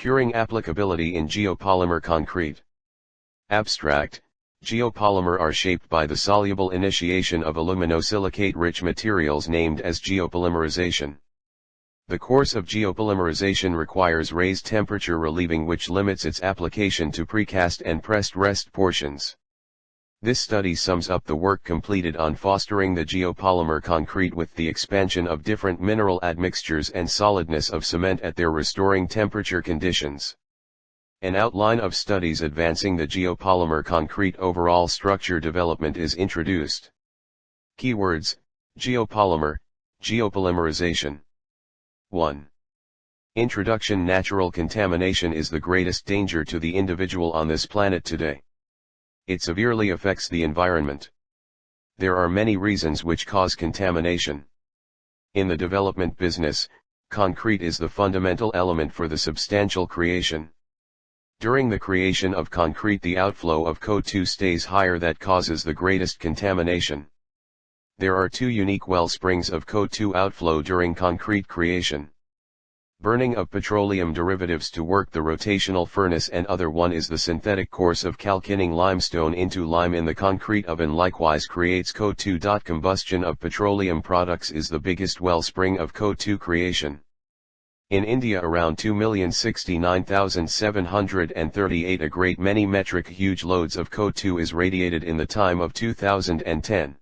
Curing applicability in geopolymer concrete. Abstract: geopolymer are shaped by the soluble initiation of aluminosilicate-rich materials named as geopolymerization. The course of geopolymerization requires raised temperature relieving, which limits its application to precast and pressed portions. This study sums up the work completed on fostering the geopolymer concrete with the expansion of different mineral admixtures and solidness of cement at their restoring temperature conditions. An outline of studies advancing the geopolymer concrete overall structure development is introduced. Keywords: geopolymer, geopolymerization. 1. Introduction. Natural contamination is the greatest danger to the individual on this planet today. It severely affects the environment. There are many reasons which cause contamination. In the development business, concrete is the fundamental element for the substantial creation. During the creation of concrete, the outflow of CO2 stays higher, that causes the greatest contamination. There are two unique well springs of CO2 outflow during concrete creation. Burning of petroleum derivatives to work the rotational furnace, and other one is the synthetic course of calcining limestone into lime in the concrete oven, likewise creates CO2. Combustion of petroleum products is the biggest wellspring of CO2 creation. In India, around 2,069,738, a great many metric huge loads of CO2 is radiated in the time of 2010.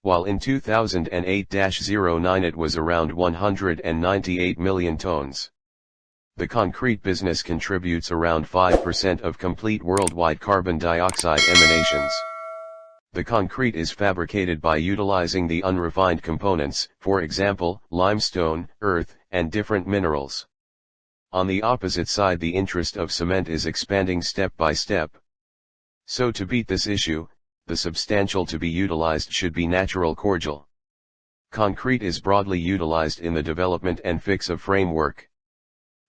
While in 2008-09 it was around 198 million tons. The concrete business contributes around 5% of complete worldwide carbon dioxide emanations. The concrete is fabricated by utilizing the unrefined components, for example, limestone, earth, and different minerals. On the opposite side, the interest of cement is expanding step by step. So to beat this issue, the substantial to be utilized should be natural cordial. Concrete is broadly utilized in the development and fix of framework.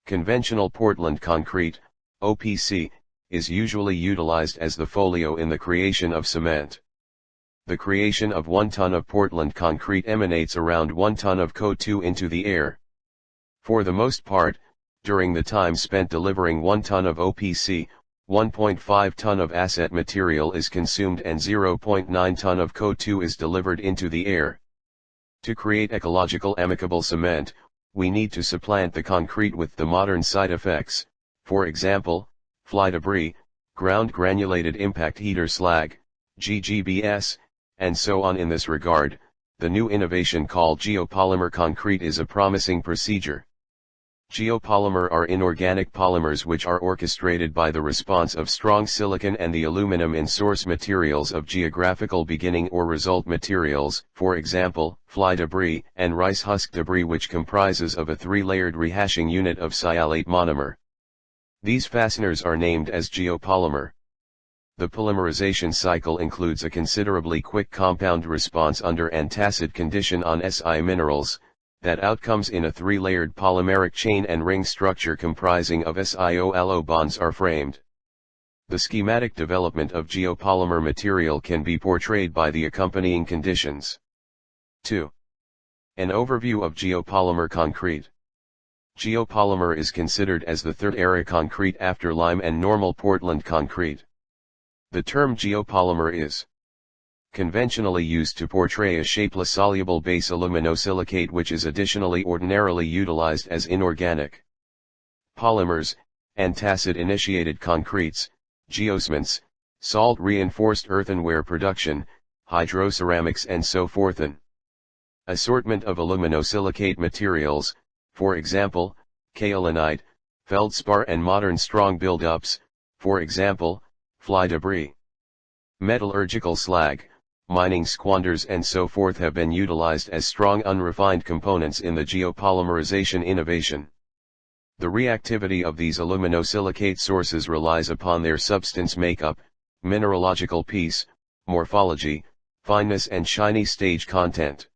Conventional Portland concrete, OPC, is usually utilized as the folio in the creation of cement. The creation of 1 ton of Portland concrete emanates around 1 ton of CO2 into the air. For the most part, during the time spent delivering 1 ton of OPC, 1.5 ton of asset material is consumed and 0.9 ton of CO2 is delivered into the air. To create ecological amicable cement, we need to supplant the concrete with the modern side effects, for example, fly debris, ground granulated impact heater slag, GGBS, and so on. In this regard, the new innovation called geopolymer concrete is a promising procedure. Geopolymer are inorganic polymers which are orchestrated by the response of strong silicon and the aluminum in source materials of geographical beginning or result materials, for example, fly debris and rice husk debris, which comprises of a 3-layered rehashing unit of sialate monomer. These fasteners are named as geopolymer. The polymerization cycle includes a considerably quick compound response under antacid condition on Si minerals, that outcomes in a 3-layered polymeric chain and ring structure comprising of SiO-LO bonds are framed. The schematic development of geopolymer material can be portrayed by the accompanying conditions. 2. An overview of geopolymer concrete. Geopolymer is considered as the third-era concrete after lime and normal Portland concrete. The term geopolymer is conventionally used to portray a shapeless soluble base aluminosilicate, which is additionally ordinarily utilized as inorganic polymers, antacid-initiated concretes, geocements, salt-reinforced earthenware production, hydroceramics and so forth. An assortment of aluminosilicate materials, for example, kaolinite, feldspar, and modern strong buildups, for example, fly debris, metallurgical slag, mining squanders and so forth, have been utilized as strong unrefined components in the geopolymerization innovation. The reactivity of these aluminosilicate sources relies upon their substance makeup, mineralogical piece, morphology, fineness and shiny stage content.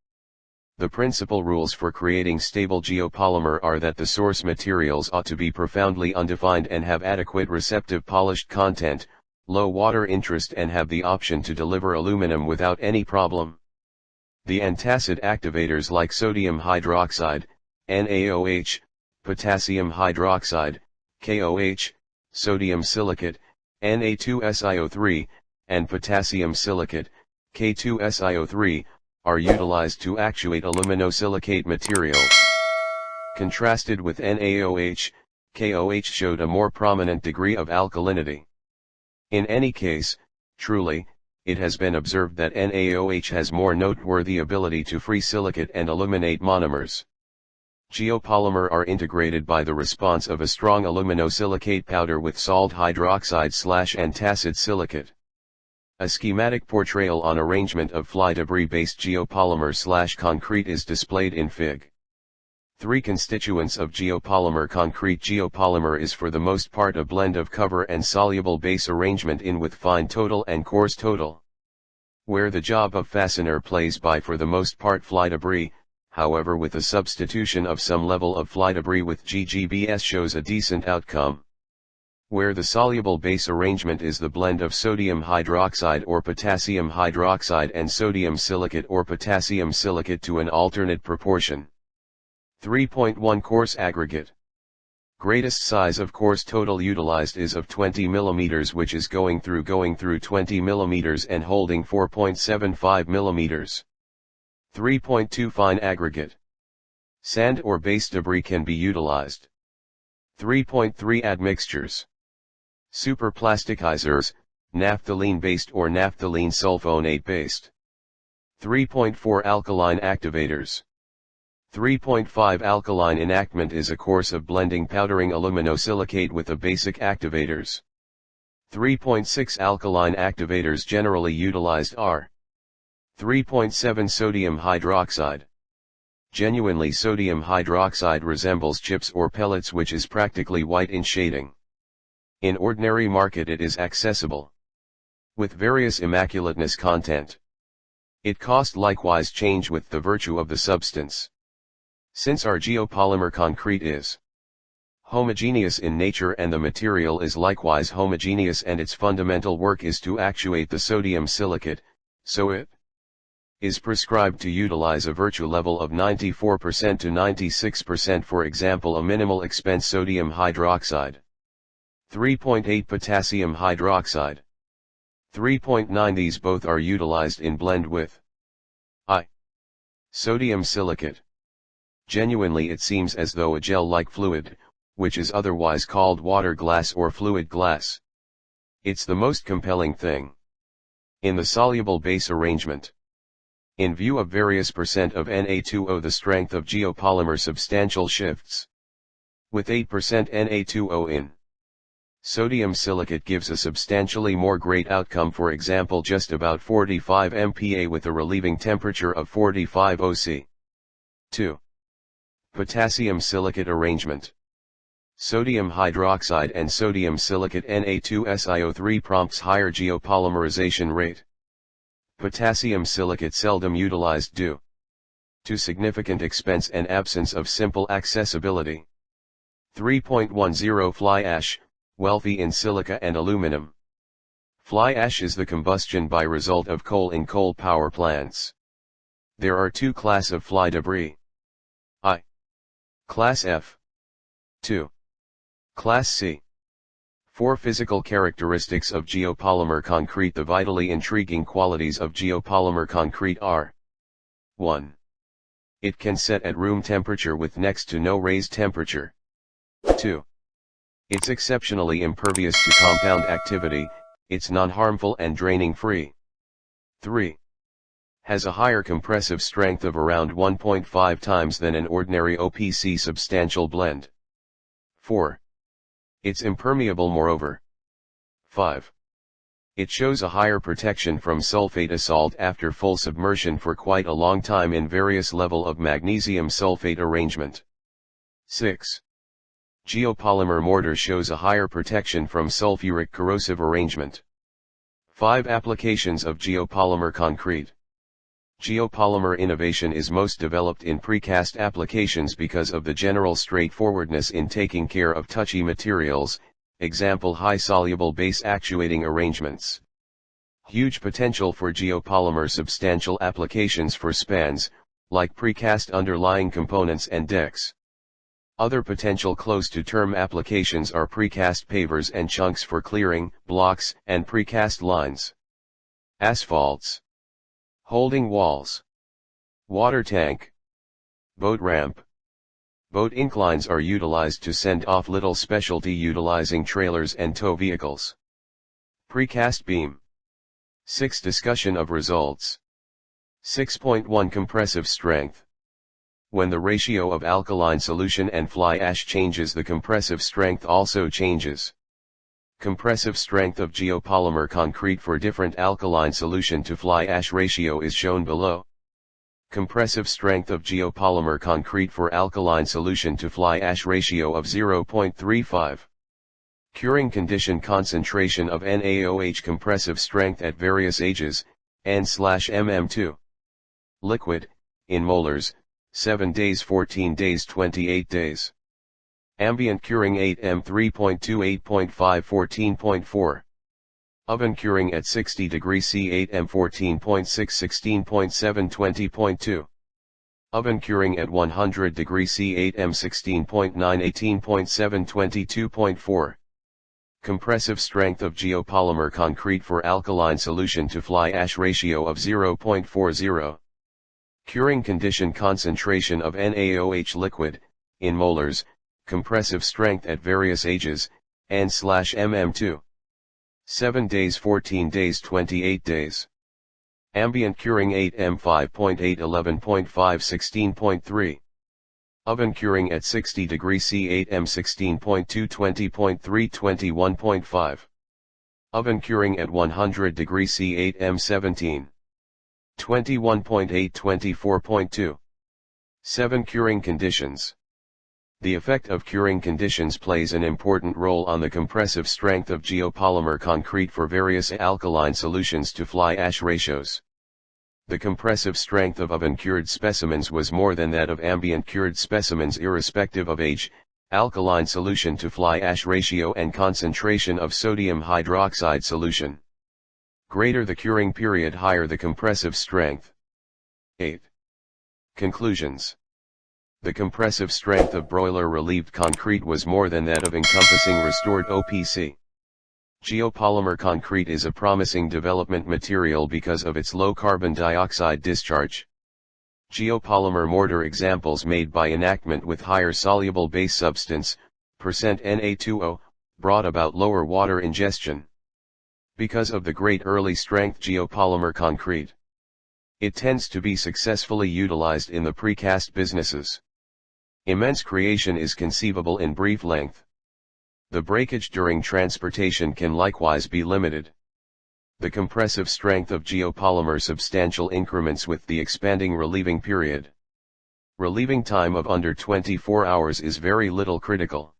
The principal rules for creating stable geopolymer are that the source materials ought to be profoundly undefined and have adequate receptive polished content, low water interest, and have the option to deliver aluminum without any problem. The antacid activators like sodium hydroxide, NaOH, potassium hydroxide, KOH, sodium silicate, Na2SiO3, and potassium silicate, K2SiO3, are utilized to actuate aluminosilicate materials. Contrasted with NaOH, KOH showed a more prominent degree of alkalinity. In any case, truly, it has been observed that NaOH has more noteworthy ability to free silicate and illuminate monomers. Geopolymer are integrated by the response of a strong aluminosilicate powder with salt hydroxide/antacid silicate. A schematic portrayal on arrangement of fly debris-based geopolymer/concrete is displayed in Fig. 3. Constituents of geopolymer concrete. Geopolymer is for the most part a blend of cover and soluble base arrangement in with fine total and coarse total. Where the job of fastener plays by for the most part fly debris, however with a substitution of some level of fly debris with GGBS shows a decent outcome. Where the soluble base arrangement is the blend of sodium hydroxide or potassium hydroxide and sodium silicate or potassium silicate to an alternate proportion. 3.1 Coarse aggregate. Greatest size of coarse total utilized is of 20 mm, which is going through 20 mm and holding 4.75 mm. 3.2 Fine aggregate. Sand or base debris can be utilized. 3.3 Admixtures. Superplasticizers, naphthalene-based or naphthalene sulfonate-based. 3.4 Alkaline activators. 3.5 Alkaline enactment is a course of blending powdering aluminosilicate with a basic activators. 3.6 Alkaline activators generally utilized are 3.7 Sodium hydroxide. Genuinely sodium hydroxide resembles chips or pellets, which is practically white in shading. In ordinary market it is accessible with various immaculateness content. It cost likewise change with the virtue of the substance. Since our geopolymer concrete is homogeneous in nature and the material is likewise homogeneous and its fundamental work is to actuate the sodium silicate, so it is prescribed to utilize a virtue level of 94% to 96%, for example a minimal expense sodium hydroxide. 3.8 Potassium hydroxide. 3.9 These both are utilized in blend with sodium silicate. Genuinely it seems as though a gel-like fluid, which is otherwise called water glass or fluid glass. It's the most compelling thing in the soluble base arrangement. In view of various percent of Na2O, the strength of geopolymer substantial shifts. With 8% Na2O in sodium silicate gives a substantially more great outcome, for example just about 45 MPa with a relieving temperature of 45 OC. 2. Potassium silicate arrangement. Sodium hydroxide and sodium silicate Na2SiO3 prompts higher geopolymerization rate. Potassium silicate seldom utilized due to significant expense and absence of simple accessibility. 3.10 Fly ash, wealthy in silica and aluminum. Fly ash is the combustion by result of coal in coal power plants. There are two classes of fly debris. Class F. 2. Class C. 4 Physical characteristics of geopolymer concrete. The vitally intriguing qualities of geopolymer concrete are: 1. It can set at room temperature with next to no raised temperature. 2. It's exceptionally impervious to compound activity, it's non-harmful and draining free. 3. Has a higher compressive strength of around 1.5 times than an ordinary OPC substantial blend. 4. It's impermeable moreover. 5. It shows a higher protection from sulfate assault after full submersion for quite a long time in various level of magnesium sulfate arrangement. 6. Geopolymer mortar shows a higher protection from sulfuric corrosive arrangement. 5 Applications of geopolymer concrete. Geopolymer innovation is most developed in precast applications because of the general straightforwardness in taking care of touchy materials, example high soluble base actuating arrangements. Huge potential for geopolymer substantial applications for spans, like precast underlying components and decks. Other potential close-to-term applications are precast pavers and chunks for clearing, blocks, and precast lines. Asphalts. Holding walls. Water tank. Boat ramp. Boat inclines are utilized to send off little specialty utilizing trailers and tow vehicles. Precast beam. 6. Discussion of results. 6.1 Compressive strength. When the ratio of alkaline solution and fly ash changes, the compressive strength also changes. Compressive strength of geopolymer concrete for different alkaline solution to fly ash ratio is shown below. Compressive strength of geopolymer concrete for alkaline solution to fly ash ratio of 0.35. Curing condition concentration of NaOH compressive strength at various ages, N/mm2. Liquid, in molars, 7 days 14 days 28 days. Ambient curing 8m 3.2 8.5 14.4. Oven curing at 60 degrees C 8m 14.6 16.7 20.2. Oven curing at 100 degrees C 8m 16.9 18.7 22.4. Compressive strength of geopolymer concrete for alkaline solution to fly ash ratio of 0.40. Curing condition concentration of NaOH liquid, in molars, compressive strength at various ages, N/mm2. 7 days 14 days 28 days. Ambient curing 8m 5.8 11.5 16.3. Oven curing at 60 degrees C 8m 16.2 20.3 21.5. Oven curing at 100 degrees C 8m 17. 21.8 24.2. 7. Curing conditions. The effect of curing conditions plays an important role on the compressive strength of geopolymer concrete for various alkaline solutions to fly ash ratios. The compressive strength of oven-cured specimens was more than that of ambient-cured specimens irrespective of age, alkaline solution to fly ash ratio and concentration of sodium hydroxide solution. Greater the curing period, higher the compressive strength. 8. Conclusions. The compressive strength of broiler-relieved concrete was more than that of encompassing restored OPC. Geopolymer concrete is a promising development material because of its low carbon dioxide discharge. Geopolymer mortar examples made by enactment with higher soluble base substance, %Na2O, brought about lower water ingestion. Because of the great early strength geopolymer concrete, it tends to be successfully utilized in the precast businesses. Immense creation is conceivable in brief length. The breakage during transportation can likewise be limited. The compressive strength of geopolymer substantial increments with the expanding relieving period. Relieving time of under 24 hours is very little critical.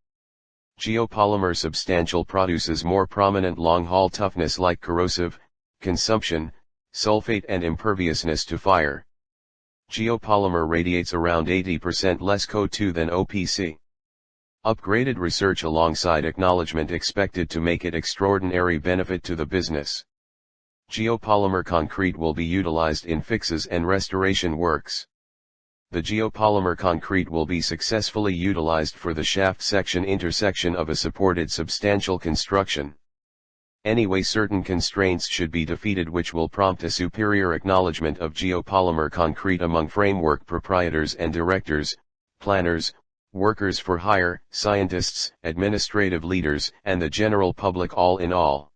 Geopolymer substantial produces more prominent long-haul toughness like corrosive, consumption, sulfate and imperviousness to fire. Geopolymer radiates around 80% less CO2 than OPC. Upgraded research alongside acknowledgement expected to make it extraordinary benefit to the business. Geopolymer concrete will be utilized in fixes and restoration works. The geopolymer concrete will be successfully utilized for the shaft section intersection of a supported substantial construction. Anyway, certain constraints should be defeated which will prompt a superior acknowledgement of geopolymer concrete among framework proprietors and directors, planners, workers for hire, scientists, administrative leaders, and the general public all in all.